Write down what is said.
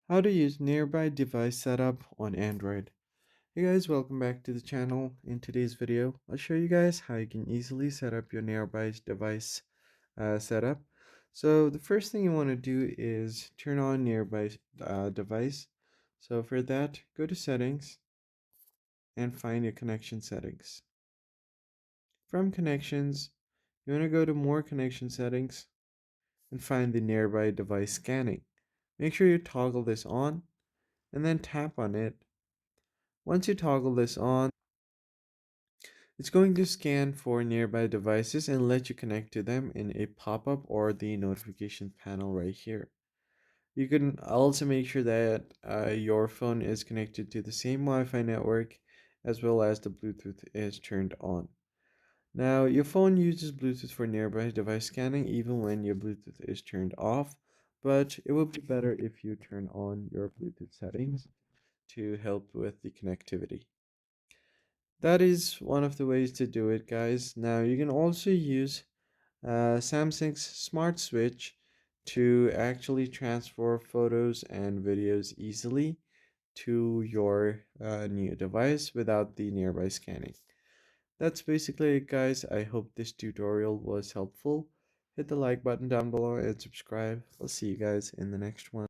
How to use nearby device setup on Android. Hey guys, welcome back to the channel. In today's video, I'll show you guys how you can easily set up your nearby device setup. So the first thing you want to do is turn on nearby device. So for that, go to settings and find your connection settings. From connections, you want to go to more connection settings and find the nearby device scanning. Make sure you toggle this on and then tap on it. Once you toggle this on, it's going to scan for nearby devices and let you connect to them in a pop-up or the notification panel right here. You can also make sure that your phone is connected to the same Wi-Fi network as well as the Bluetooth is turned on. Now, your phone uses Bluetooth for nearby device scanning even when your Bluetooth is turned off, but it would be better if you turn on your Bluetooth settings to help with the connectivity. That is one of the ways to do it, guys. Now you can also use Samsung's Smart Switch to actually transfer photos and videos easily to your new device without the nearby scanning. That's basically it, guys. I hope this tutorial was helpful. Hit the like button down below and subscribe. I'll see you guys in the next one.